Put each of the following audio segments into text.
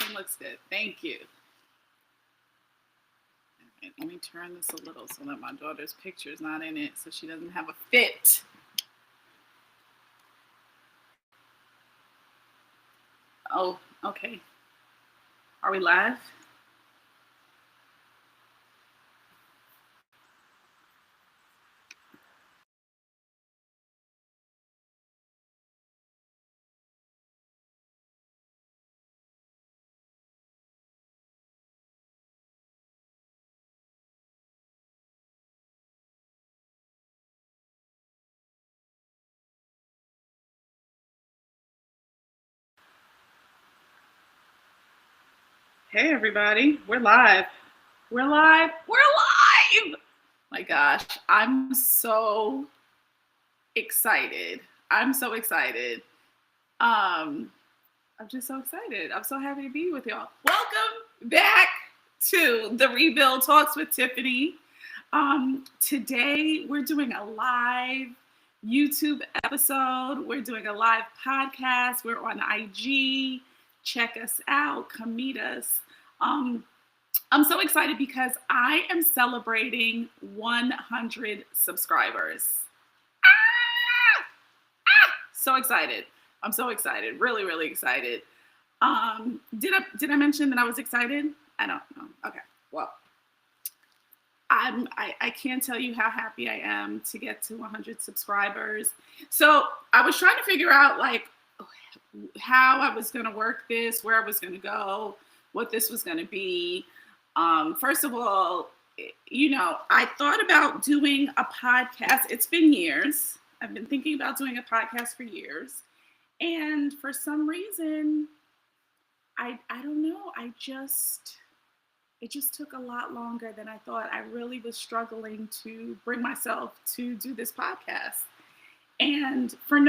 everything looks good. Thank you. Right, let me turn this a little so that my daughter's picture is not in it, so she doesn't have a fit. Oh, okay. Are we live? Hey, everybody. We're live. We're live. We're live. My gosh, I'm so excited. I'm so excited. I'm just so excited. I'm so happy to be with y'all. Welcome back to the Rebuild Talks with Tiffany. Today we're doing a live YouTube episode. We're doing a live podcast. We're on IG. Check us out. Come meet us. I'm so excited because I am celebrating 100 subscribers. So excited. I'm so excited. Really, really excited. Did I mention that I was excited? I don't know. Okay. Well, I can't tell you how happy I am to get to 100 subscribers. So I was trying to figure out like how I was going to work this, where I was going to go, what this was going to be. First of all, I thought about doing a podcast. It's been years. I've been thinking about doing a podcast for years. And for some reason, I don't know. It just took a lot longer than I thought. I really was struggling to bring myself to do this podcast. And for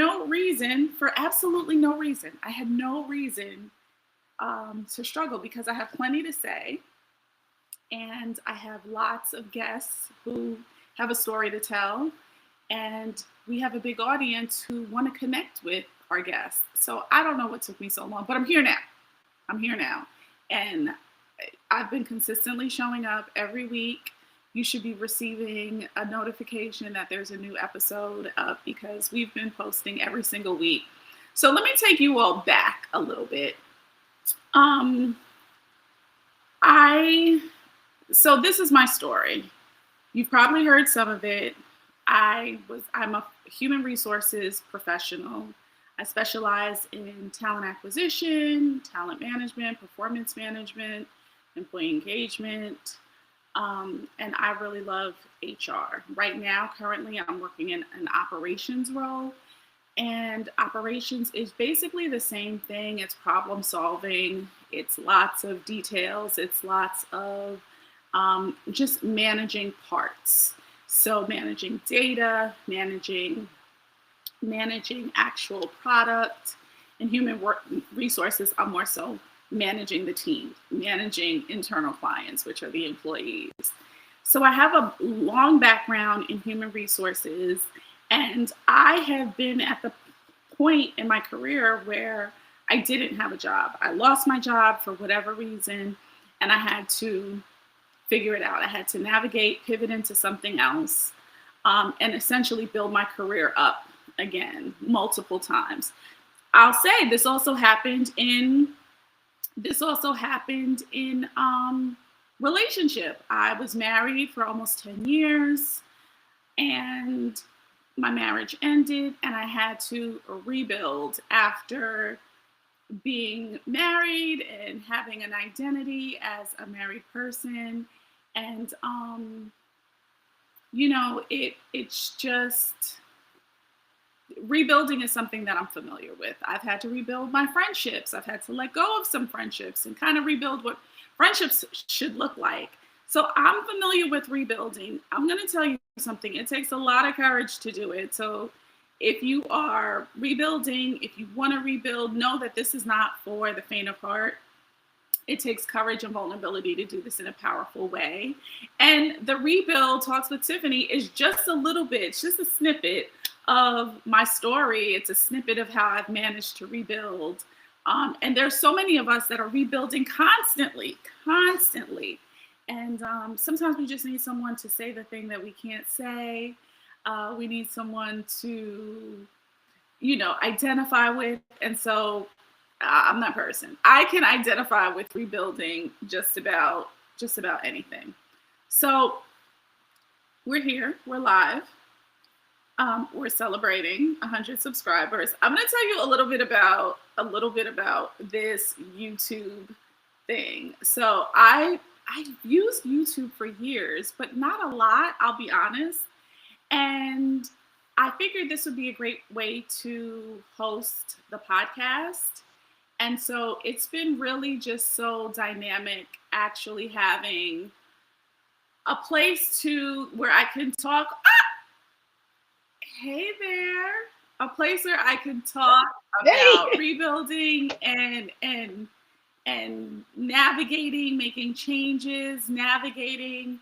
absolutely no reason, I had no reason to struggle because I have plenty to say. And I have lots of guests who have a story to tell. And we have a big audience who want to connect with our guests. So I don't know what took me so long, but I'm here now. And I've been consistently showing up every week. You should be receiving a notification that there's a new episode up because we've been posting every single week. So let me take you all back a little bit. So this is my story. You've probably heard some of it. I'm a human resources professional. I specialize in talent acquisition, talent management, performance management, employee engagement, and I really love HR. Right now, currently, I'm working in an operations role, and operations is basically the same thing. It's problem solving. It's lots of details. It's lots of just managing parts. So managing data, managing actual product, and human resources are more so managing the team, managing internal clients, which are the employees. So I have a long background in human resources, and I have been at the point in my career where I didn't have a job. I lost my job for whatever reason, and I had to figure it out. I had to navigate, pivot into something else, and essentially build my career up again multiple times. I'll say this also happened in relationship. I was married for almost 10 years and my marriage ended and I had to rebuild after being married and having an identity as a married person. And, it's just, rebuilding is something that I'm familiar with. I've had to rebuild my friendships. I've had to let go of some friendships and kind of rebuild what friendships should look like. So I'm familiar with rebuilding. I'm going to tell you something. It takes a lot of courage to do it. So if you are rebuilding, if you want to rebuild, know that this is not for the faint of heart. It takes courage and vulnerability to do this in a powerful way. And the Rebuild Talks with Tiffany is just a little bit, it's just a snippet of my story. It's a snippet of how I've managed to rebuild And there's so many of us that are rebuilding constantly, constantly. And sometimes we just need someone to say the thing that we can't say. We need someone to, identify with. And so I'm that person. I can identify with rebuilding just about anything. So we're here. We're live. We're celebrating 100 subscribers. I'm going to tell you a little bit about this YouTube thing. So I've used YouTube for years, but not a lot, I'll be honest. And I figured this would be a great way to host the podcast. And so it's been really just so dynamic actually having a place where I can talk. Hey there. A place where I can talk about rebuilding and navigating, making changes, navigating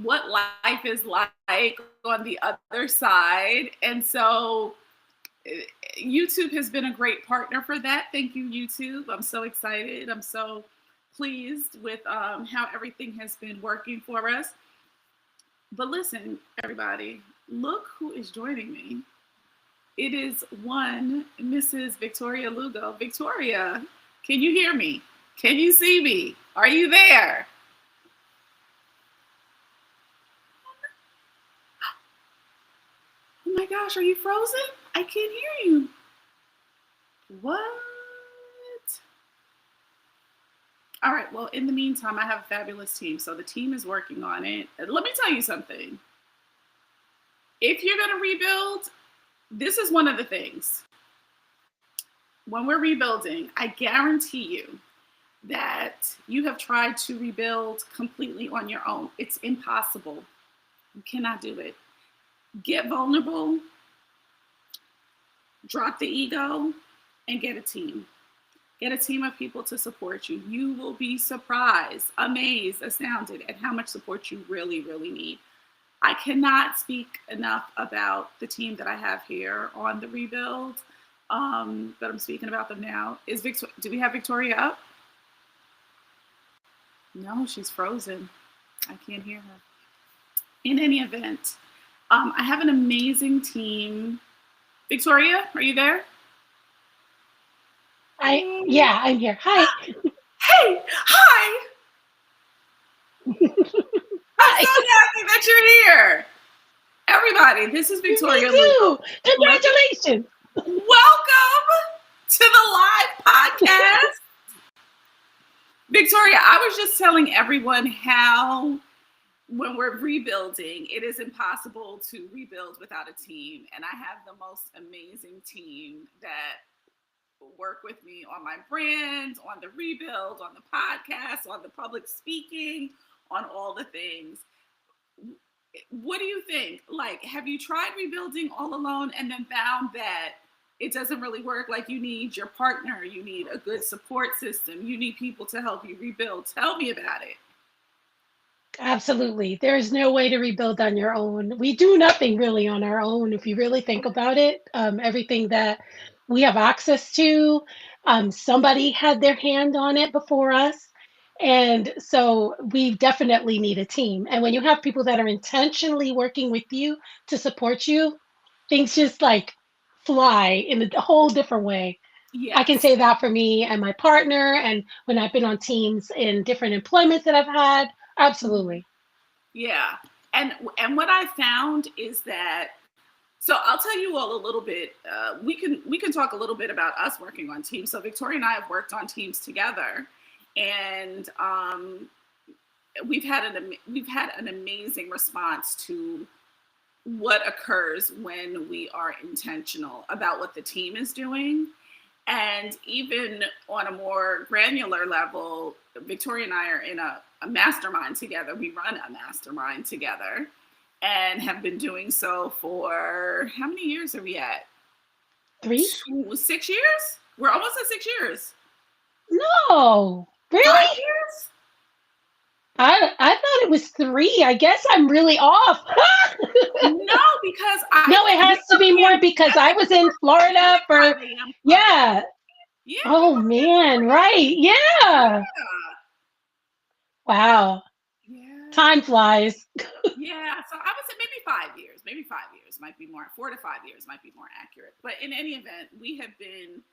what life is like on the other side. And so YouTube has been a great partner for that. Thank you, YouTube. I'm so excited. I'm so pleased with how everything has been working for us. But listen, everybody, look who is joining me. It is one Mrs. Victoria Lugo. Victoria, can you hear me? Can you see me? Are you there? Oh my gosh, are you frozen? I can't hear you. What? All right, well, in the meantime, I have a fabulous team. So the team is working on it. Let me tell you something. If you're going to rebuild, this is one of the things. When we're rebuilding, I guarantee you that you have tried to rebuild completely on your own. It's impossible. You cannot do it. Get vulnerable, drop the ego, and get a team. Get a team of people to support you. You will be surprised, amazed, astounded at how much support you really, really need. I cannot speak enough about the team that I have here on the rebuild, but I'm speaking about them now. Do we have Victoria up? No, she's frozen. I can't hear her. In any event, I have an amazing team. Victoria, are you there? Yeah, I'm here. Hi. Hey, hi. I'm so happy that you're here. Everybody, this is Victoria Lugo. Congratulations. Welcome to the live podcast. Victoria, I was just telling everyone how when we're rebuilding, it is impossible to rebuild without a team. And I have the most amazing team that work with me on my brand, on the rebuild, on the podcast, on the public speaking, on all the things. What do you think? Like, have you tried rebuilding all alone and then found that it doesn't really work? Like, you need your partner, you need a good support system, you need people to help you rebuild. Tell me about it. Absolutely. There is no way to rebuild on your own. We do nothing really on our own. If you really think about it, everything that we have access to, somebody had their hand on it before us. And so we definitely need a team. And when you have people that are intentionally working with you to support you, things just like fly in a whole different way. Yes. I can say that for me and my partner, and when I've been on teams in different employments that I've had, absolutely. Yeah. And what I found is that, so I'll tell you all a little bit, we can talk a little bit about us working on teams. So Victoria and I have worked on teams together, and we've had an amazing response to what occurs when we are intentional about what the team is doing. And even on a more granular level, Victoria and I are in a mastermind together. We run a mastermind together and have been doing so for, how many years are we at? 6 years? We're almost at 6 years. No, really? 5 years? I thought it was 3. I guess I'm really off. No, because No, it has to be more because I was in Florida for, yeah. Yeah, Oh man, right. Yeah. Wow. yeah, Time flies. yeah. So I would say maybe 5 years. Maybe 5 years might be more. 4 to 5 years might be more accurate. But in any event, we have been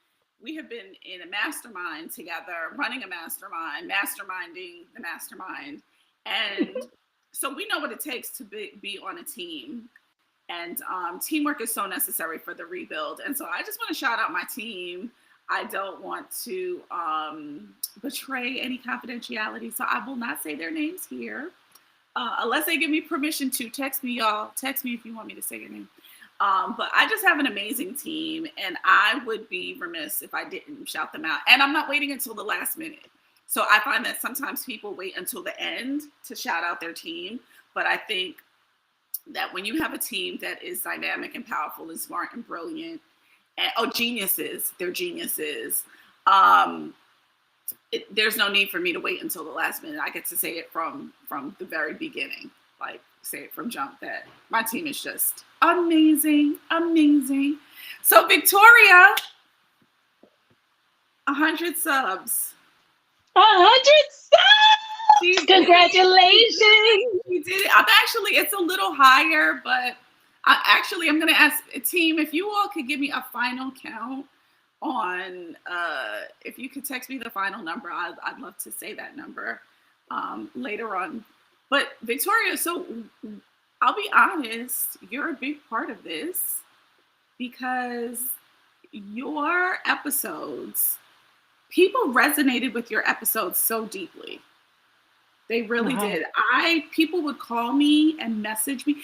in a mastermind together, running a mastermind, masterminding the mastermind, and so we know what it takes to be on a team. And teamwork is so necessary for the rebuild. And so I just want to shout out my team. I don't want to betray any confidentiality, so I will not say their names here unless they give me permission to. Text me, y'all. Text me if you want me to say your name. But I just have an amazing team, and I would be remiss if I didn't shout them out. And I'm not waiting until the last minute. So I find that sometimes people wait until the end to shout out their team. But I think that when you have a team that is dynamic and powerful and smart and brilliant, and geniuses, they're geniuses. Um, there's no need for me to wait until the last minute. I get to say it from the very beginning, like say it from jump that my team is just amazing, amazing. So Victoria, 100 subs. 100 She subs! did it. Congratulations! She did it. It's a little higher, but I'm going to ask a team if you all could give me a final count on, if you could text me the final number, I'd love to say that number later on. But Victoria, so I'll be honest, you're a big part of this because your episodes, people resonated with your episodes so deeply. They really Wow. did. People would call me and message me.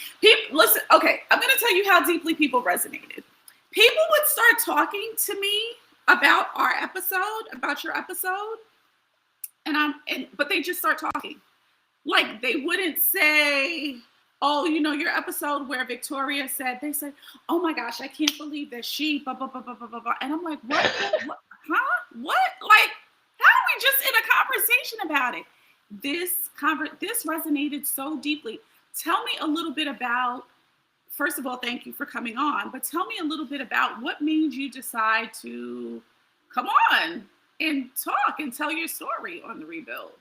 Listen, okay, I'm going to tell you how deeply people resonated. People would start talking to me about about your episode, but they just start talking. Like they wouldn't say, "Oh, your episode where Victoria said," they said, "Oh my gosh, I can't believe that she blah blah blah blah blah blah." And I'm like, "What? What? Huh? What? Like, how are we just in a conversation about it?" This resonated so deeply. Tell me a little bit about, first of all, thank you for coming on, but tell me a little bit about what made you decide to come on and talk and tell your story on the rebuild.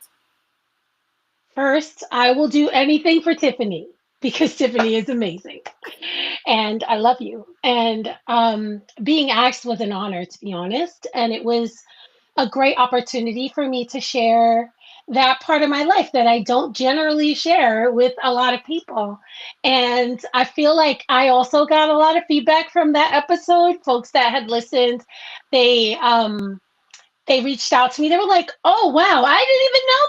First, I will do anything for Tiffany because Tiffany is amazing. And I love you. And being asked was an honor, to be honest. And it was a great opportunity for me to share that part of my life that I don't generally share with a lot of people. And I feel like I also got a lot of feedback from that episode. Folks that had listened, they they reached out to me. They were like, "Oh wow, I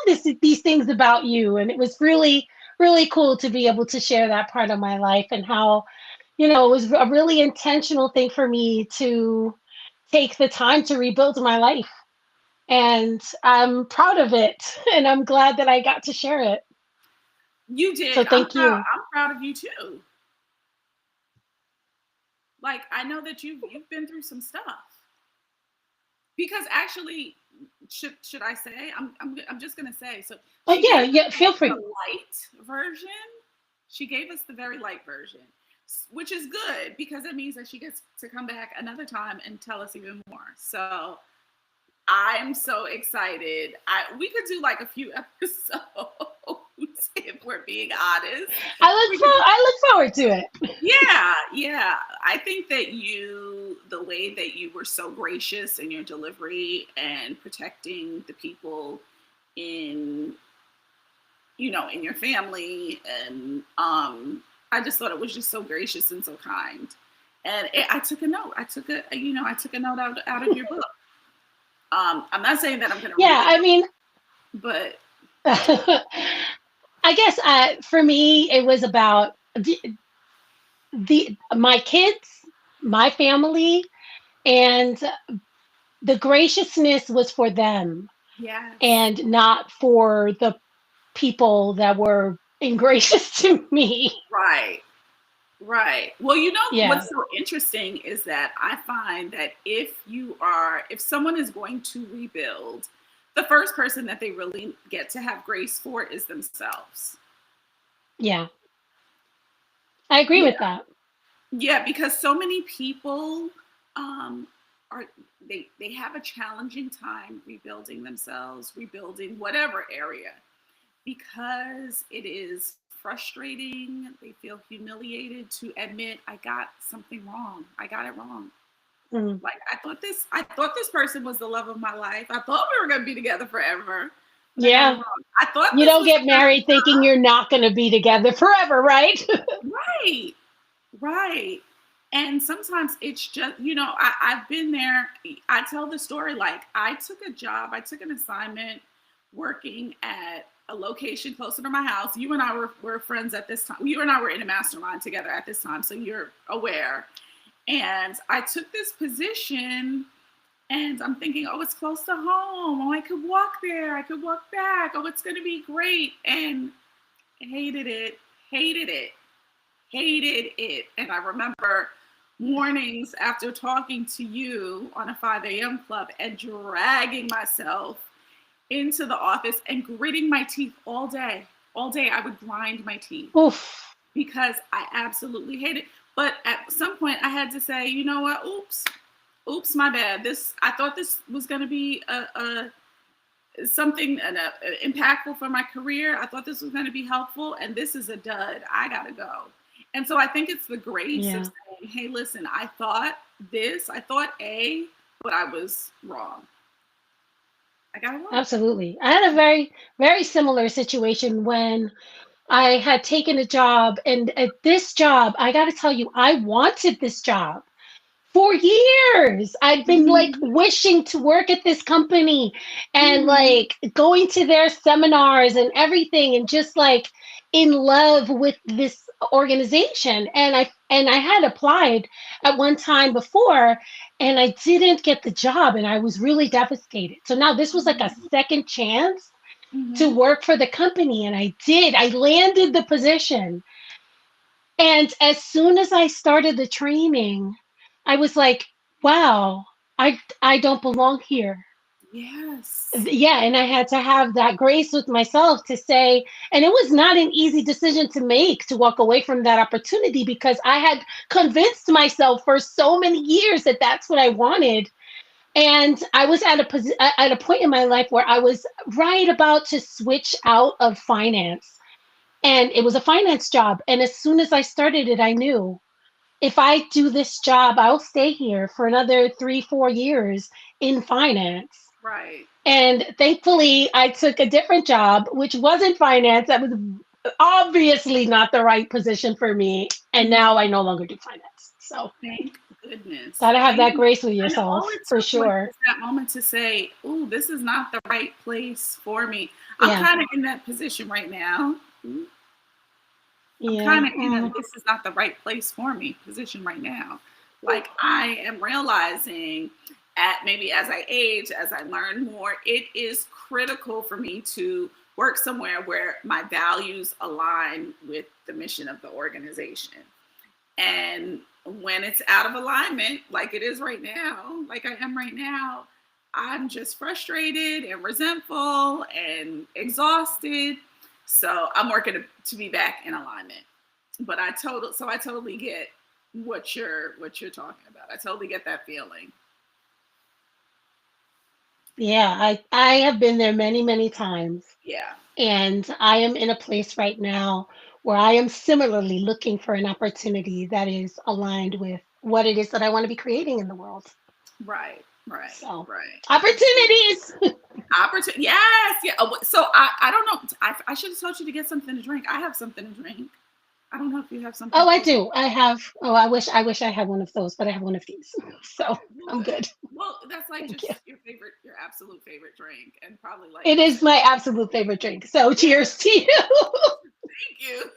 didn't even know these things about you." And it was really really cool to be able to share that part of my life and how, it was a really intentional thing for me to take the time to rebuild my life. And I'm proud of it. And I'm glad that I got to share it. You So did. I'm thank proud. you. I'm proud of you too. Like I know that you've been through some stuff. Because actually, should I say? I'm just gonna say. So Oh she yeah, gave yeah, us feel the free. light version. She gave us the very light version, which is good because it means that she gets to come back another time and tell us even more. So I'm so excited. We could do like a few episodes if we're being honest. We could, I look forward to it. yeah, yeah. I think that the way that you were so gracious in your delivery and protecting the people in, in your family, and I just thought it was just so gracious and so kind. And I took a note. I took a note out of your book. I'm not saying that I'm going to read Yeah, it, I mean, but I guess for me it was about the my kids, my family, and the graciousness was for them yes. and not for the people that were ingracious to me. Right. Right. Well, Yeah. what's so interesting is that I find that if someone is going to rebuild, the first person that they really get to have grace for is themselves. Yeah. I agree Yeah. with that. Yeah, because so many people um, are they have a challenging time rebuilding themselves, rebuilding whatever area, because it is frustrating. They feel humiliated to admit, I got something wrong. I got it wrong. Mm. Like I thought this person was the love of my life. I thought we were gonna be together forever. And I got it Yeah. wrong. I thought You this don't was get married thinking you're not going to be together forever, right? right. Right. And sometimes it's just, I've been there. I tell the story like I took a job, I took an assignment working at a location closer to my house. You and I were friends at this time. You and I were in a mastermind together at this time. So you're aware. And I took this position and I'm thinking, oh, it's close to home. Oh, I could walk there. I could walk back. Oh, it's going to be great. And hated it, hated it, hated it. And I remember mornings after talking to you on a 5 a.m. club and dragging myself into the office and gritting my teeth all day. All day I would grind my teeth Oof. because I absolutely hate it. But at some point I had to say, you know what? Oops, my bad. I thought this was going to be something impactful for my career. I thought this was going to be helpful, and this is a dud. I gotta go. And so I think it's the grace of saying, hey, listen, I thought A, but I was wrong. I got it wrong. Absolutely. I had a very, very similar situation when I had taken a job, and at this job, I got to tell you, I wanted this job. For years I've been like Mm-hmm. wishing to work at this company and Mm-hmm. like going to their seminars and everything, and just like in love with this organization. And I had applied at one time before, and I didn't get the job, and I was really devastated. So now this was like a second chance to Mm-hmm. work for the company, and I landed the position. And as soon as I started the training, I was like, wow, I don't belong here. Yes. Yeah, and I had to have that grace with myself to say, and it was not an easy decision to make, to walk away from that opportunity, because I had convinced myself for so many years that that's what I wanted. And I was at a point in my life where I was right about to switch out of finance, and it was a finance job. And as soon as I started it, I knew if I do this job, I'll stay here for another 3, 4 years in finance. Right. And thankfully, I took a different job, which wasn't finance. That was obviously not the right position for me. And now I no longer do finance. So, Thank goodness. gotta have Thank that you. grace with And all yourself it for took was sure. just that moment to say, "Ooh, this is not the right place for me." I'm Yeah. kind of in that position right now. I'm Yeah. kind of in a this is not the right place for me position right now. Like I am realizing maybe as I age, as I learn more, it is critical for me to work somewhere where my values align with the mission of the organization. And when it's out of alignment, like it is right now, like I am right now, I'm just frustrated and resentful and exhausted. So I'm working to be back in alignment. But I totally get what you're talking about. I totally get that feeling. Yeah. I have been there many, many times. Yeah. And I am in a place right now where I am similarly looking for an opportunity that is aligned with what it is that I want to be creating in the world. Right. Right. So, Right. opportunities. Opportunity. Yes. Yeah. So I don't know. I should have told you to get something to drink. I have something to drink. I don't know if you have something Oh, I close. do. I have. Oh, I wish I had one of those, but I have one of these. So, Well, I'm good. good. Well, that's like Thank you. just your absolute favorite drink, and probably like It the is second. my absolute favorite drink. So, Yeah. cheers to you. Thank you.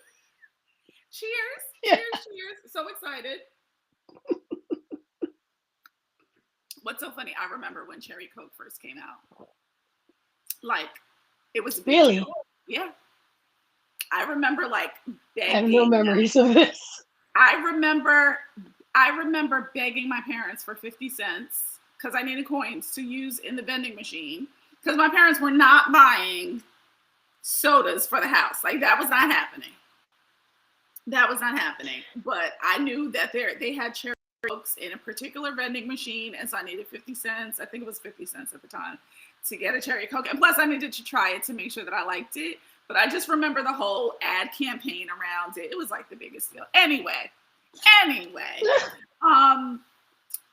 Cheers. Yeah. Cheers. Cheers. So excited. What's so funny? I remember when Cherry Coke first came out. Like, it was a big deal. Really? Yeah. I remember like I have no begging. memories of this. I remember I remember begging my parents for 50 cents because I needed coins to use in the vending machine because my parents were not buying sodas for the house. Like that was not happening. That was not happening. But I knew that they had cherry Cokes in a particular vending machine, and so I needed 50 cents. I think it was 50 cents at the time to get a cherry Coke. And plus I needed to try it to make sure that I liked it. But I just remember the whole ad campaign around it. It was like the biggest deal. Anyway.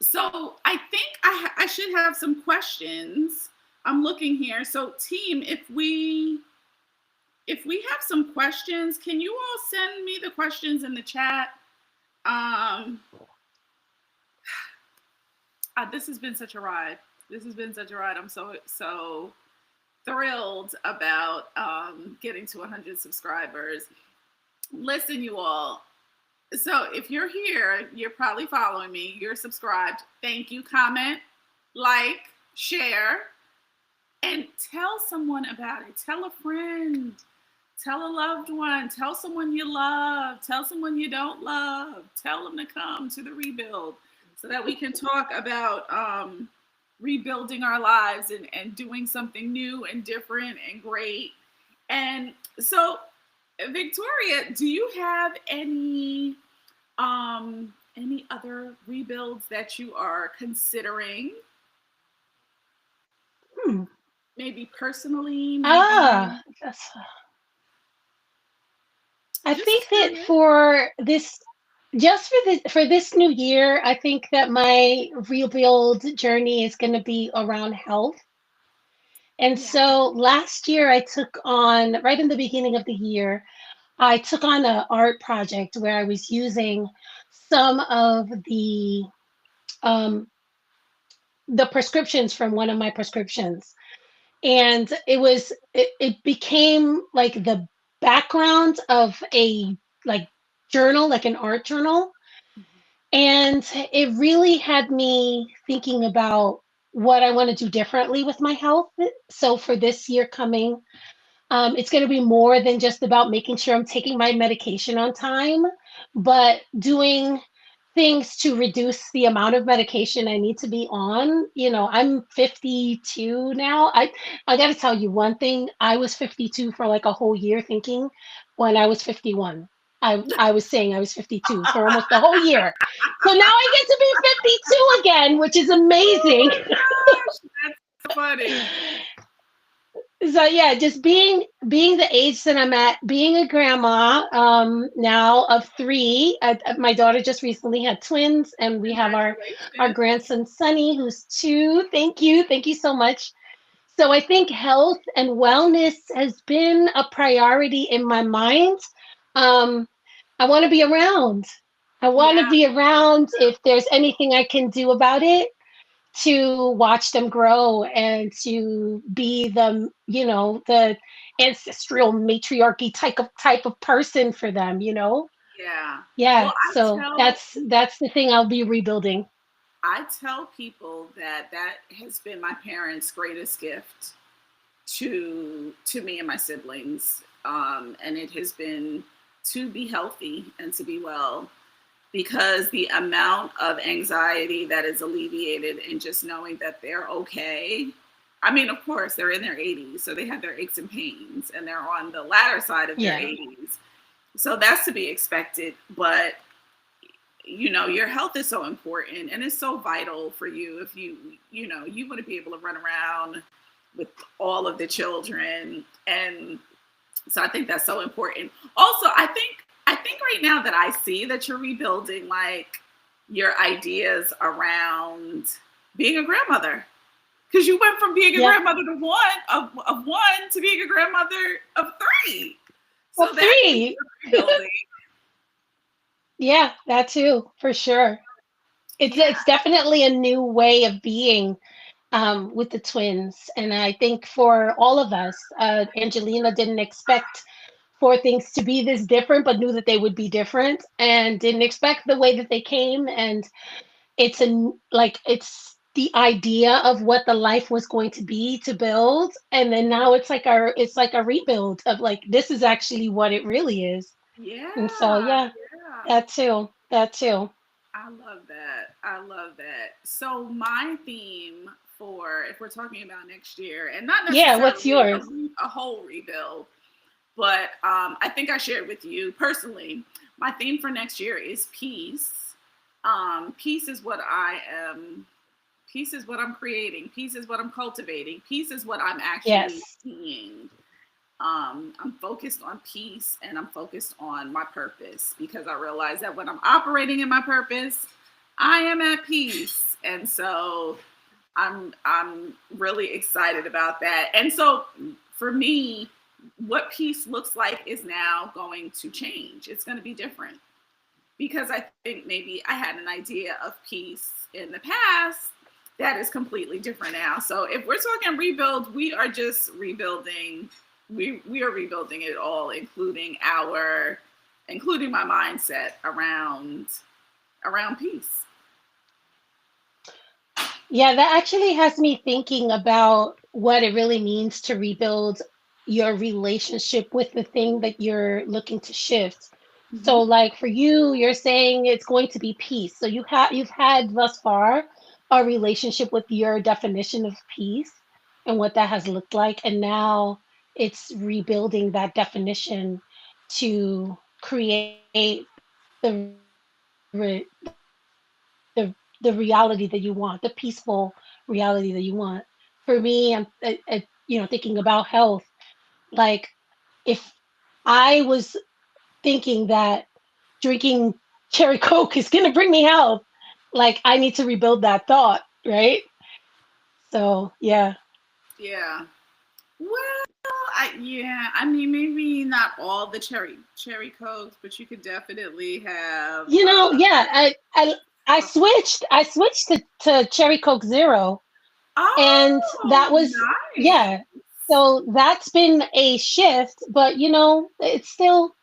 So I think I should have some questions. I'm looking here. So team, if we have some questions, can you all send me the questions in the chat? This has been such a ride. I'm so thrilled about getting to 100 subscribers. Listen, you all. So if you're here, you're probably following me. You're subscribed. Thank you. Comment, like, share, and tell someone about it. Tell a friend. Tell a loved one. Tell someone you love. Tell someone you don't love. Tell them to come to the rebuild so that we can talk about rebuilding our lives and doing something new and different and great. And so, Victoria, do you have any other rebuilds that you are considering? Maybe personally? I think that for this, just for this new year, I think that my rebuild journey is going to be around health. And so last year I took on, right in the beginning of the year, I took on an art project where I was using some of the prescriptions from one of my prescriptions. And it became like the background of a like journal, like an art journal. And it really had me thinking about what I want to do differently with my health. So for this year coming, it's going to be more than just about making sure I'm taking my medication on time, but doing things to reduce the amount of medication I need to be on. You know, I'm 52 now. I got to tell you one thing. I was 52 for like a whole year thinking when I was 51. I was saying I was 52 for almost the whole year. So now I get to be 52 again, which is amazing. Oh my gosh, that's funny. So yeah, just being the age that I'm at, being a grandma now of 3. My daughter just recently had twins, and we have our grandson Sonny, who's 2. Thank you so much. So I think health and wellness has been a priority in my mind. I want to be around. I want to be around if there's anything I can do about it, to watch them grow and to be the, the ancestral matriarchy type of person for them, Yeah. Well, So that's the thing I'll be rebuilding. I tell people that has been my parents' greatest gift to me and my siblings. And it has been to be healthy and to be well, because the amount of anxiety that is alleviated in just knowing that they're okay. I mean, of course, they're in their 80s, so they have their aches and pains, and they're on the latter side of their 80s. So that's to be expected. But, your health is so important, and it's so vital for you if you want to be able to run around with all of the children. And so I think that's so important. Also, I think right now that I see that you're rebuilding like your ideas around being a grandmother, because you went from being a grandmother to one to being a grandmother of 3. So that's 3. Yeah, that too, for sure. It's definitely a new way of being with the twins. And I think for all of us, Angelina didn't expect for things to be this different, but knew that they would be different, and didn't expect the way that they came. And it's the idea of what the life was going to be to build. And then now it's like a rebuild of like, this is actually what it really is. Yeah. And so, that too. I love that. So my theme for, if we're talking about next year, and not necessarily what's yours? A whole rebuild, but I think I shared with you personally, my theme for next year is peace. Peace is what I am. Peace is what I'm creating. Peace is what I'm cultivating. Peace is what I'm actually Yes. seeing. I'm focused on peace and I'm focused on my purpose because I realize that when I'm operating in my purpose, I am at peace. And so I'm really excited about that. And so for me, what peace looks like is now going to change. It's going to be different because I think maybe I had an idea of peace in the past that is completely different now. So if we're talking rebuild, we are just rebuilding. We are rebuilding it all, including my mindset around peace. Yeah, that actually has me thinking about what it really means to rebuild your relationship with the thing that you're looking to shift. So Mm-hmm. like for you, you're saying it's going to be peace. So you've had thus far a relationship with your definition of peace and what that has looked like. And now it's rebuilding that definition to create the the reality that you want, the peaceful reality that you want. For me, thinking about health. Like if I was thinking that drinking cherry coke is going to bring me health, like I need to rebuild that thought, right? So yeah. Yeah. Well, I mean, maybe not all the cherry cokes, but you could definitely have. Yeah, I switched to cherry coke zero, and that Oh, was, nice. yeah. So that's been a shift, but it's still,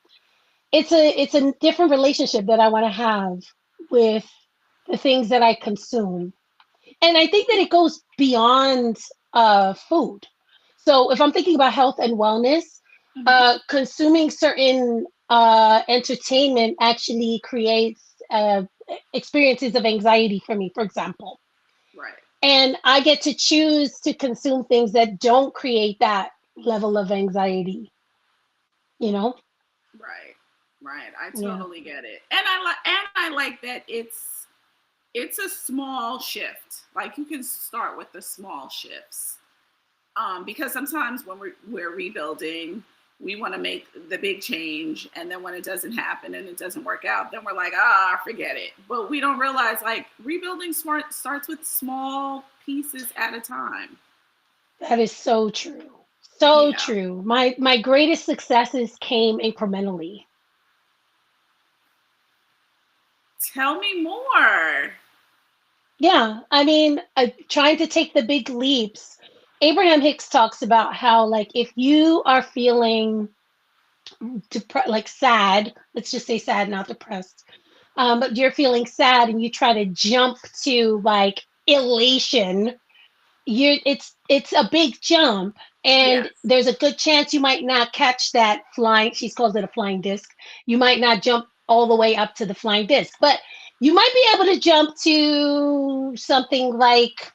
it's a different relationship that I want to have with the things that I consume. And I think that it goes beyond food. So if I'm thinking about health and wellness, Hmm. consuming certain entertainment actually creates experiences of anxiety for me, for example. Right, And I get to choose to consume things that don't create that level of anxiety, you know? right, right. I Yeah. totally get it, and I like that it's a small shift. Like you can start with the small shifts. Because sometimes when we're rebuilding, we want to make the big change, and then when it doesn't happen and it doesn't work out, then we're like, forget it. But we don't realize like rebuilding starts with small pieces at a time. That is so true. So Yeah, true. My greatest successes came incrementally. tell me more. Yeah, I mean, trying to take the big leaps. Abraham Hicks talks about how, like, if you are feeling like sad, let's just say sad, not depressed, but you're feeling sad and you try to jump to like elation, it's a big jump, and Yes. there's a good chance you might not catch that flying, she calls it a flying disc. You might not jump all the way up to the flying disc, but you might be able to jump to something like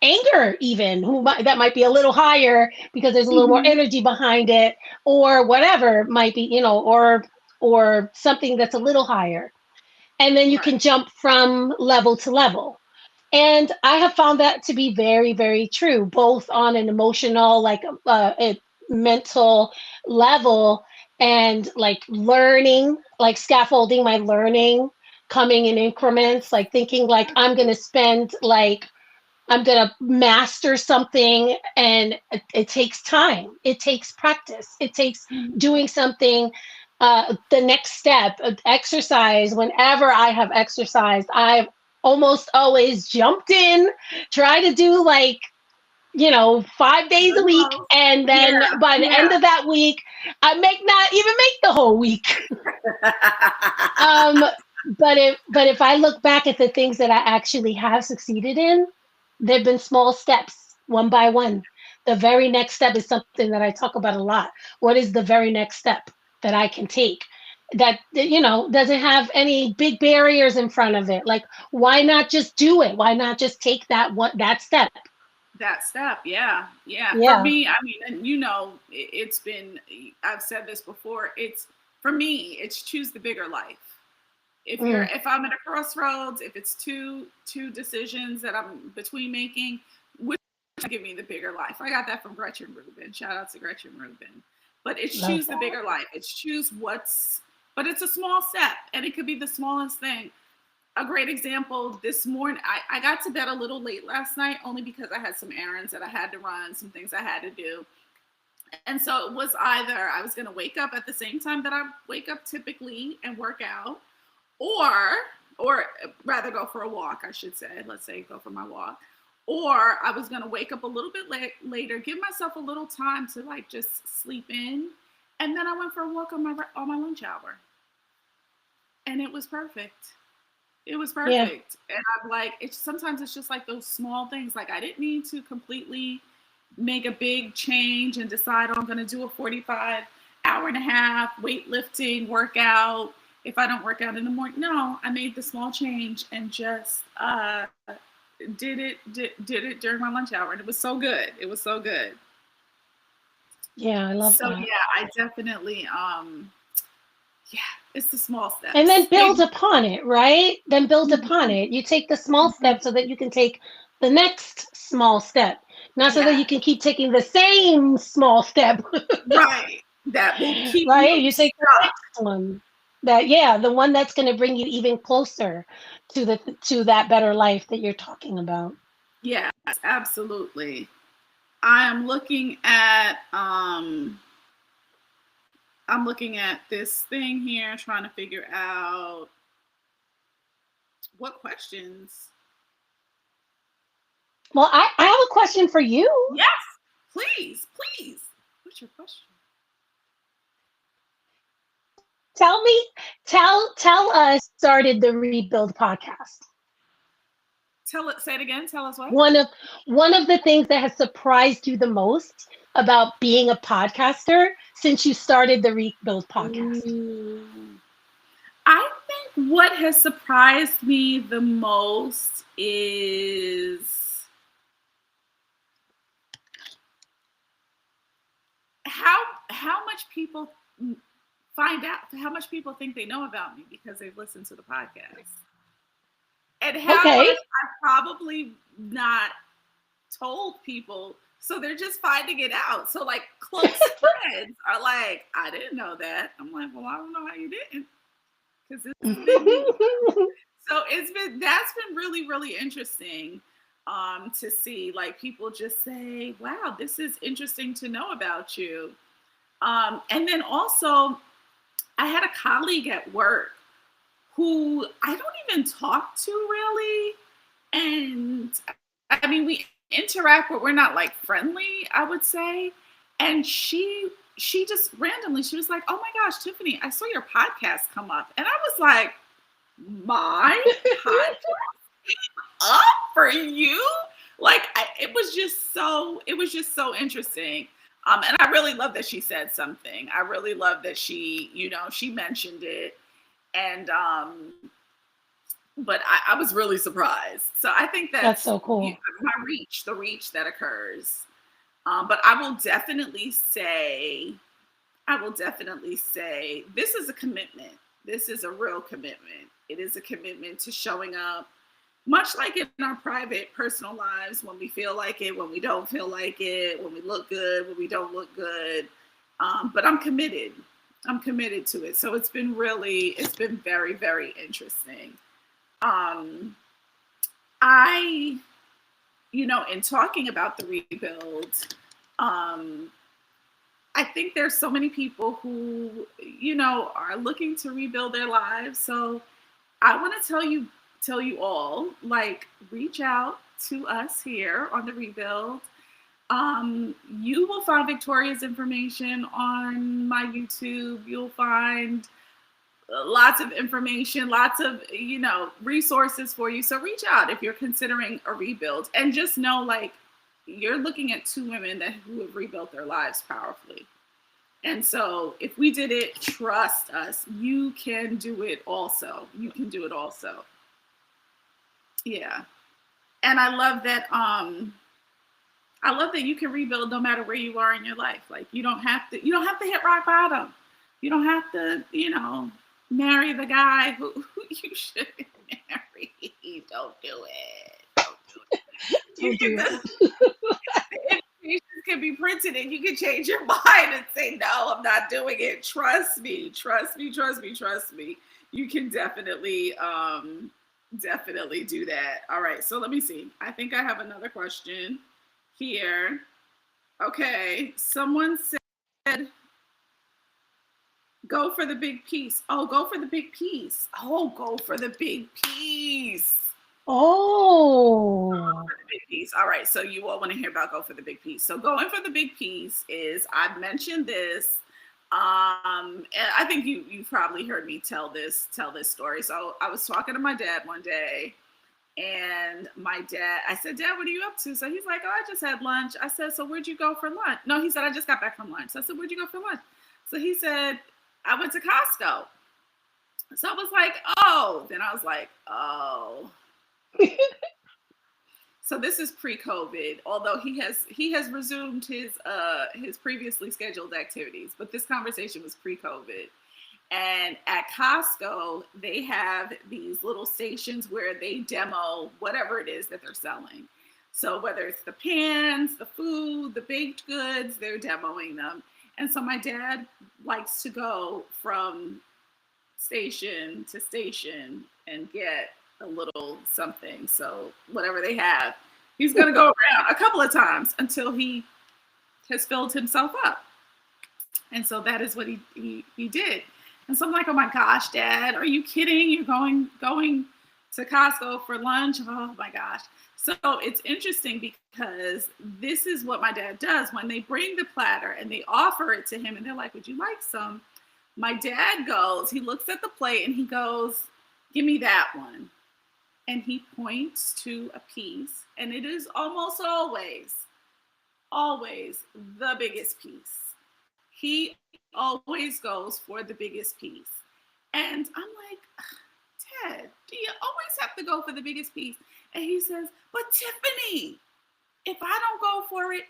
anger, even that might be a little higher because there's a little more Hmm. energy behind it, or whatever might be, or something that's a little higher, and then you Right. can jump from level to level. And I have found that to be very, very true, both on an emotional, like a mental level, and like learning, like scaffolding my learning, coming in increments, like thinking like I'm going to master something. And it takes time. It takes practice. It takes Mhm. doing something. The next step, exercise. Whenever I have exercised, I've almost always jumped in, try to do like, 5 days The a week. most. And then Yeah, by the end yeah. of that week, I may not even make the whole week. Um, but if I look back at the things that I actually have succeeded in, they've been small steps, one by one. The very next step is something that I talk about a lot. What is the very next step that I can take that doesn't have any big barriers in front of it? Like, why not just do it? Why not just take that step? That step, yeah, yeah. For Yeah. me, I mean, and it's been. I've said this before. It's for me. It's choose the bigger life. If I'm at a crossroads, if it's two decisions that I'm between making, which give me the bigger life? I got that from Gretchen Rubin. Shout out to Gretchen Rubin. But it's Love choose the that. bigger life. It's choose what's, but it's a small step, and it could be the smallest thing. A great example this morning, I got to bed a little late last night only because I had some errands that I had to run, some things I had to do. And so it was either I was going to wake up at the same time that I wake up typically and work out, or or rather go for a walk, I should say. Let's say go for my walk. Or I was going to wake up a little bit later, give myself a little time to like just sleep in, and then I went for a walk on my lunch hour. And it was perfect. It was Yeah. perfect. And I'm like, it's sometimes it's just like those small things. Like I didn't need to completely make a big change and decide, oh, I'm going to do a 45 hour and a half weightlifting workout if I don't work out in the morning. No, I made the small change and just did it during my lunch hour, and it was so good. It was so good. Yeah, I love So that. yeah, I definitely yeah, it's the small And steps. then build upon it, right? Then build upon it. You take the small step so that you can take the next small step, not so that Yeah, you can keep taking the same small step, right. That will keep you right? You take the stuck. next one. That yeah, the one that's going to bring you even closer to that better life that you're talking about. Yes, absolutely. I am looking at I'm looking at this thing here, trying to figure out what questions. Well, I have a question for you. Yes, please, please. What's your question? Tell me, tell us started the Rebuild podcast. Tell it. Say it again. Tell us what. One of one of the things that has surprised you the most about being a podcaster since you started the Rebuild podcast. Ooh. I think what has surprised me the most is how much people find out, how much people think they know about me because they've listened to the podcast, and how much Okay. I've probably not told people, so they're just finding it out. So like close friends are like, I didn't know that. I'm like, well, I don't know how you didn't, because it's been so it's been that's been really really interesting to see like people just say, wow, this is interesting to know about you. And then also I had a colleague at work who I don't even talk to really. And I mean, we interact, but we're not like friendly, I would say. And she just randomly, she was like, oh my gosh, Tiffany, I saw your podcast come up. And I was like, my podcast up for you? Like it was just so interesting. And I really love that she said something. I really love that she, she mentioned it. And but I was really surprised. So I think That's that's so cool. the reach that occurs. But I will definitely say this is a commitment. This is a real commitment. It is a commitment to showing up, much like in our private, personal lives, when we feel like it, when we don't feel like it, when we look good, when we don't look good. But I'm committed. I'm committed to it. So it's been very, very interesting. Um, I, in talking about the rebuild, um, I think there's so many people who, are looking to rebuild their lives. So I want to tell you all, like, reach out to us here on the rebuild. You will find Victoria's information on my YouTube. You'll find lots of information, lots of, resources for you. So reach out if you're considering a rebuild, and just know, like, you're looking at two women who have rebuilt their lives powerfully. And so if we did it, trust us, you can do it also. You can do it also. Yeah. And I love that you can rebuild no matter where you are in your life. Like you don't have to hit rock bottom. You don't have to, marry the guy who You shouldn't marry. Don't do it. Don't do it. You Don't do can it. the invitations can be printed and you can change your mind and say, no, I'm not doing it. Trust me, trust me, trust me, trust me. You can definitely do that. All right, so let me see. I think I have another question here. Okay, someone said, go for the big piece. Oh, go for the big piece. Oh, go for the big piece. Oh. For the big piece. All right, so you all want to hear about go for the big piece. So going for the big piece is, I've mentioned this. And I think you've probably heard me tell this story. So I was talking to my dad one day, and I said, Dad, what are you up to? So he's like, oh, I just had lunch. I said, so where'd you go for lunch? No, he said, I just got back from lunch. So I said, where'd you go for lunch? So he said, I went to Costco. So I was like, oh. Then I was like, oh. So this is pre-COVID, although he has resumed his previously scheduled activities, but this conversation was pre-COVID. And at Costco, they have these little stations where they demo whatever it is that they're selling. So whether it's the pans, the food, the baked goods, they're demoing them. And so my dad likes to go from station to station and get a little something. So whatever they have, he's going to go around a couple of times until he has filled himself up. And so that is what he did. And so I'm like, oh my gosh, Dad, are you kidding? You're going to Costco for lunch? Oh my gosh. So it's interesting because this is what my dad does when they bring the platter and they offer it to him and they're like, would you like some? My dad goes, he looks at the plate and he goes, give me that one. And he points to a piece, and it is almost always the biggest piece. He always goes for the biggest piece. And I'm like, Dad, do you always have to go for the biggest piece? And he says, but Tiffany, if I don't go for it,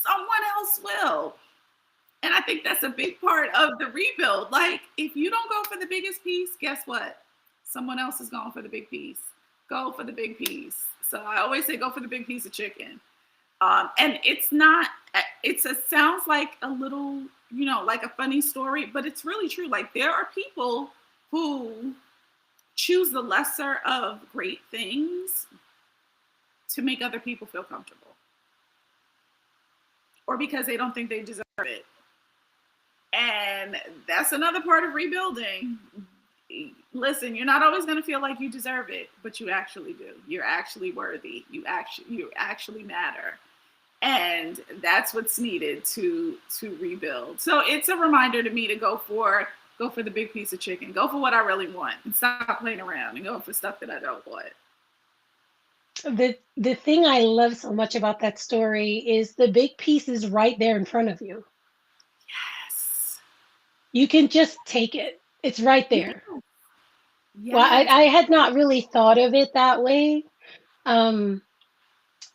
someone else will. And I think that's a big part of the rebuild. Like, if you don't go for the biggest piece, guess what? Someone else is going for the big piece. Go for the big piece. So I always say, go for the big piece of chicken. And it sounds like a little, like a funny story, but it's really true. Like, there are people who choose the lesser of great things to make other people feel comfortable, or because they don't think they deserve it. And that's another part of rebuilding. Listen, you're not always going to feel like you deserve it, but you actually do. You're actually worthy. You actually matter. And that's what's needed to rebuild. So it's a reminder to me to go for the big piece of chicken. Go for what I really want and stop playing around and go for stuff that I don't want. The thing I love so much about that story is the big piece is right there in front of you. Yes. You can just take it. It's right there. Yes. Well, I had not really thought of it that way. And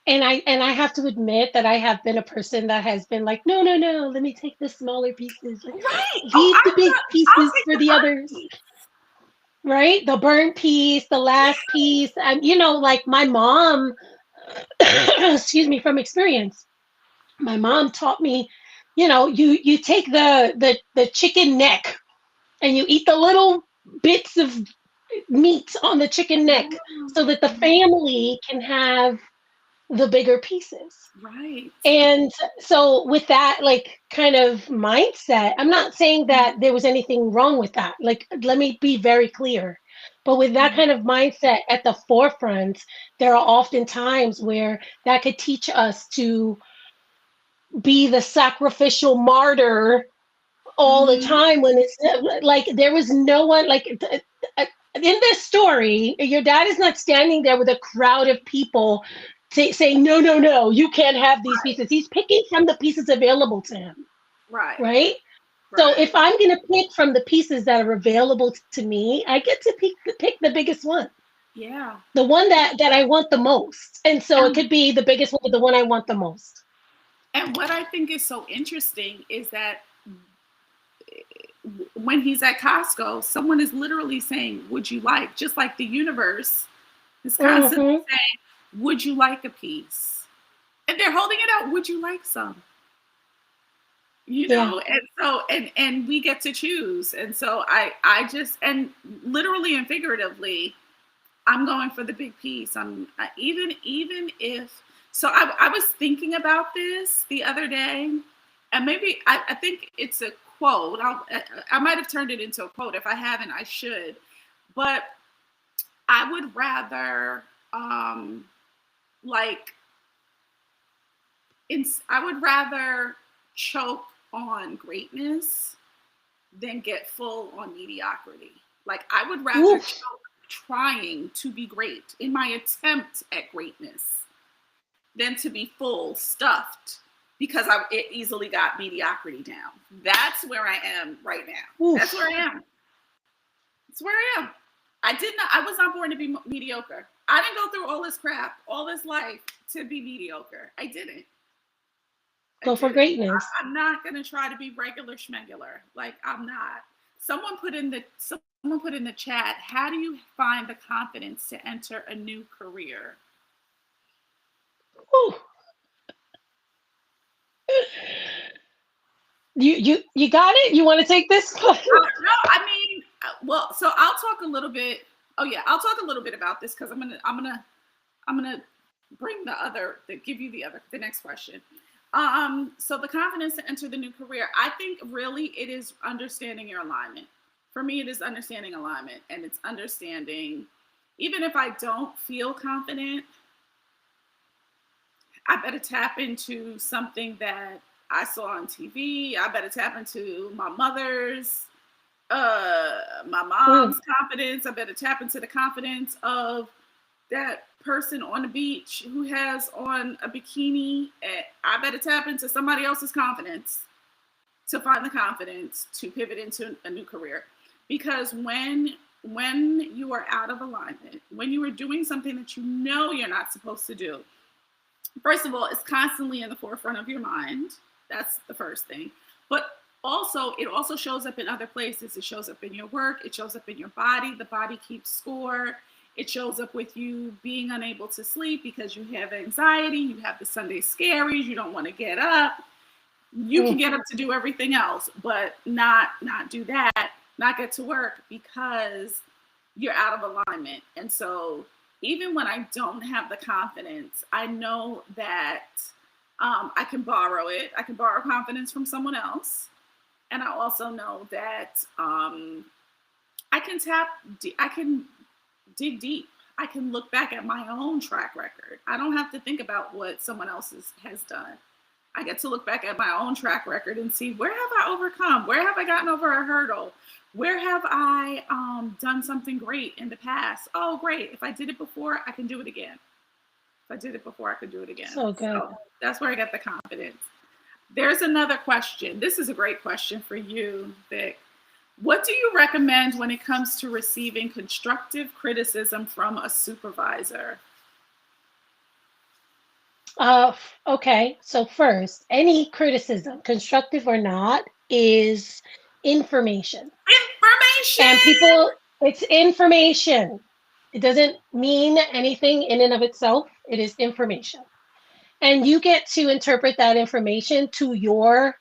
I have to admit that I have been a person that has been like, no, let me take the smaller pieces. Like, Right. leave the big I'll pieces take for the the first others. piece. Right? The burnt piece, the last piece. And like my mom, excuse me, from experience, my mom taught me, you take the chicken neck and you eat the little bits of meat on the chicken neck so that the family can have the bigger pieces. Right. And so with that like kind of mindset, I'm not saying that there was anything wrong with that. Like, let me be very clear. But with that kind of mindset at the forefront, there are often times where that could teach us to be the sacrificial martyr all the time, when it's like there was no one like in this story. Your dad is not standing there with a crowd of people saying, no, you can't have these pieces. He's picking from the pieces available to him. Right? So if I'm going to pick from the pieces that are available to me, I get to pick the biggest one. Yeah. The one that I want the most. And so it could be the biggest one, but the one I want the most. And what I think is so interesting is that when he's at Costco, someone is literally saying, would you like, just like the universe is constantly Mm-hmm. saying, would you like a piece? And they're holding it out, would you like some? You Yeah. know, and so and we get to choose. And so I just, and literally and figuratively, I'm going for the big piece. Even if, so I was thinking about this the other day, and maybe I think it's a quote. I might have turned it into a quote. If I haven't, I should. But I would rather, like, I would rather choke on greatness than get full on mediocrity. Like, I would rather Oof. choke trying to be great in my attempt at greatness than to be full stuffed because it easily got mediocrity down. That's where I am right now. Oof. That's where I am. That's where I am. I was not born to be mediocre. I didn't go through all this crap, all this life to be mediocre. I didn't. Go for greatness. I'm not gonna try to be regular schmegular. Like, I'm not. Someone put in the chat, how do you find the confidence to enter a new career? Ooh. You got it? You want to take this? No, I mean, well, so I'll talk a little bit. Oh yeah, I'll talk a little bit about this because I'm gonna bring give you the next question. So the confidence to enter the new career, I think really it is understanding your alignment. For me, it is understanding alignment, and it's understanding, even if I don't feel confident, I better tap into something that I saw on TV. I better tap into my mom's confidence. I better tap into the confidence of that person on the beach who has on a bikini. I better tap into somebody else's confidence to find the confidence to pivot into a new career. Because when you are out of alignment, when you are doing something that you know you're not supposed to do, first of all, it's constantly in the forefront of your mind. That's the first thing. But also, it also shows up in other places. It shows up in your work. It shows up in your body. The body keeps score. It shows up with you being unable to sleep because you have anxiety. You have the Sunday scaries. You don't want to get up. You can get up to do everything else, but not do that, not get to work because you're out of alignment. And so even when I don't have the confidence, I know that I can borrow it. I can borrow confidence from someone else. And I also know that I can dig deep. I can look back at my own track record. I don't have to think about what someone else has done. I get to look back at my own track record and see, where have I overcome? Where have I gotten over a hurdle? Where have I done something great in the past? Oh, great. If I did it before, I can do it again. If I did it before, I could do it again. So good. So that's where I get the confidence. There's another question. This is a great question for you, Vic. What do you recommend when it comes to receiving constructive criticism from a supervisor? Okay, so first, any criticism, constructive or not, is information. And people, it's information. It doesn't mean anything in and of itself. It is information. And you get to interpret that information to your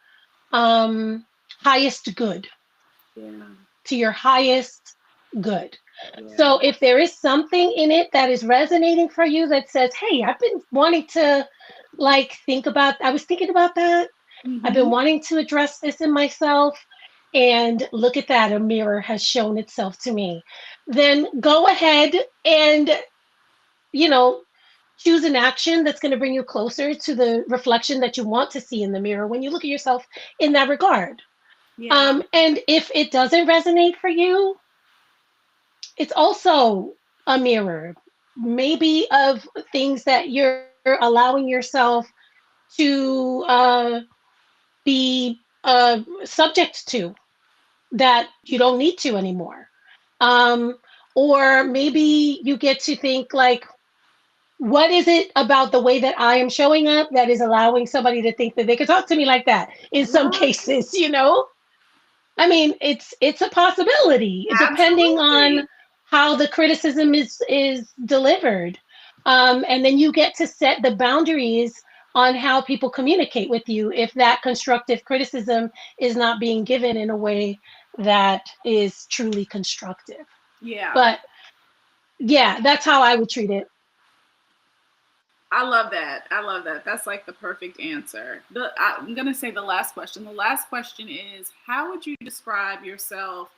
highest good. Yeah. To your highest good. Yeah. So if there is something in it that is resonating for you that says, hey, I've been wanting to I was thinking about that. Mm-hmm. I've been wanting to address this in myself. And look at that, a mirror has shown itself to me. Then go ahead and, choose an action that's going to bring you closer to the reflection that you want to see in the mirror when you look at yourself in that regard. Yeah. And if it doesn't resonate for you, it's also a mirror, maybe of things that you're allowing yourself to be subject to that you don't need to anymore. Or maybe you get to think like, what is it about the way that I am showing up that is allowing somebody to think that they could talk to me like that in some cases, I mean, it's a possibility depending on Absolutely. how the criticism is delivered. And then you get to set the boundaries on how people communicate with you if that constructive criticism is not being given in a way that is truly constructive. Yeah. But yeah, that's how I would treat it. I love that. I love that. That's like the perfect answer. I'm going to say the last question. The last question is, how would you describe yourself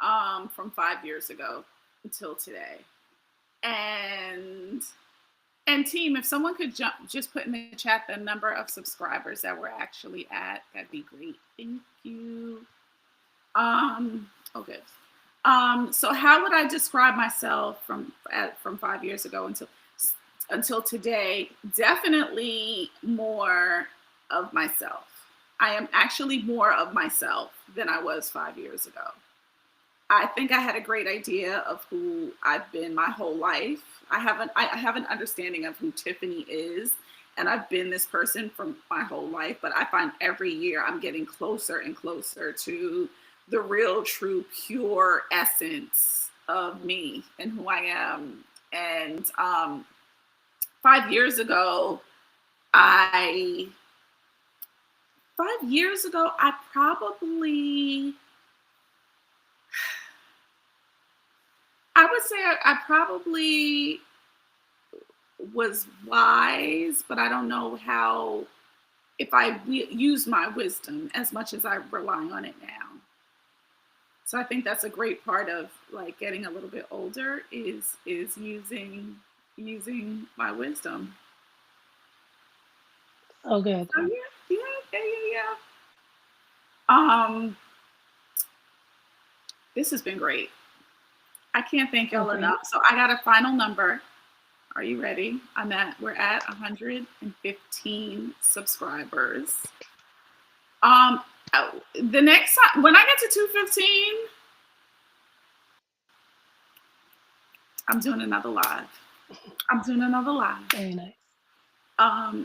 from 5 years ago until today? And team, if someone could just put in the chat the number of subscribers that we're actually at, that'd be great. Thank you. Okay. So how would I describe myself from 5 years ago until today? Definitely more of myself. I am actually more of myself than I was 5 years ago. I think I had a great idea of who I've been my whole life. I have an understanding of who Tiffany is, and I've been this person for my whole life, but I find every year I'm getting closer and closer to the real, true, pure essence of me and who I am. And 5 years ago, I 5 years ago, I would say I probably was wise, but I don't know how, if I use my wisdom as much as I rely on it now. So I think that's a great part of like getting a little bit older is using my wisdom. Oh, good. So yeah. This has been great. I can't thank y'all enough. So I got a final number. Are you ready? We're at 115 subscribers. The next time when I get to 215, I'm doing another live. Very nice.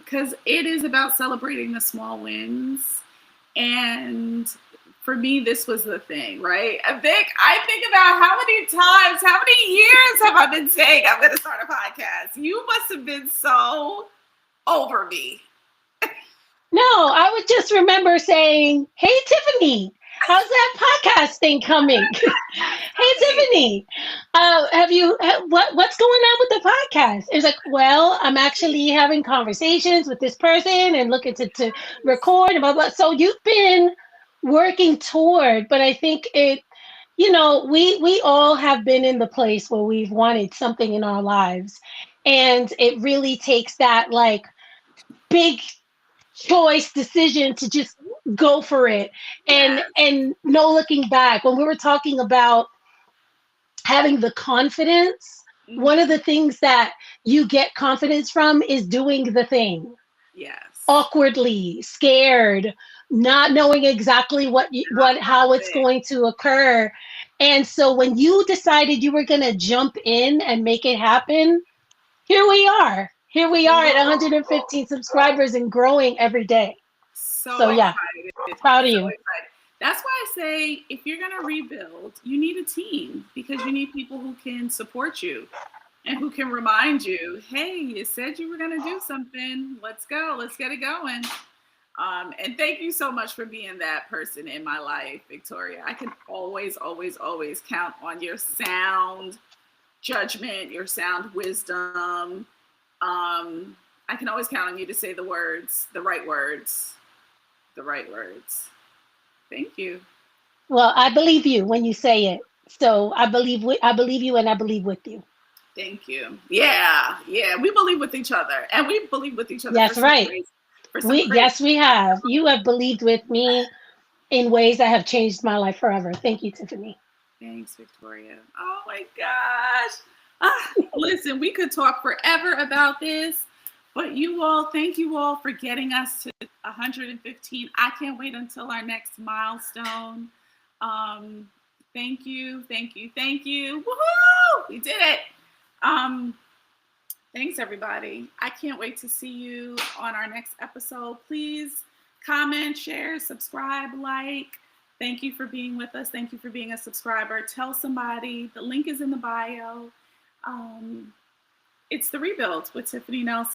Because it is about celebrating the small wins. And for me, this was the thing, right? I think about how many years have I been saying I'm going to start a podcast? You must have been so over me. No, I would just remember saying, "Hey, Tiffany, how's that podcast thing coming?" Hey, Tiffany, what's going on with the podcast? It's like, well, I'm actually having conversations with this person and looking to record and blah blah. So you've been working toward, but I think we all have been in the place where we've wanted something in our lives, and it really takes that like big choice decision to just go for it and Yes. no looking back. When we were talking about having the confidence, one of the things that you get confidence from is doing the thing Yes. awkwardly, scared, not knowing exactly how it's going to occur. And so when you decided you were going to jump in and make it happen, here we are. Here we are at 115 subscribers and growing every day. So yeah, excited. proud of you. Excited. That's why I say if you're going to rebuild, you need a team because you need people who can support you and who can remind you, hey, you said you were going to do something. Let's go. Let's get it going. And thank you so much for being that person in my life, Victoria. I can always, always, always count on your sound judgment, your sound wisdom. I can always count on you to say the right words. Thank you. Well, I believe you when you say it. So I believe you and I believe with you. Thank you. Yeah. We believe with each other, and we believe with each other. That's right. Yes, we have. You have believed with me in ways that have changed my life forever. Thank you, Tiffany. Thanks, Victoria. Oh my gosh. Listen, we could talk forever about this, but thank you all for getting us to 115. I can't wait until our next milestone. Thank you. Woohoo! We did it. Thanks, everybody. I can't wait to see you on our next episode. Please comment, share, subscribe, like. Thank you for being with us. Thank you for being a subscriber. Tell somebody. The link is in the bio. Um, it's The Rebuild with Tiffany Nelson.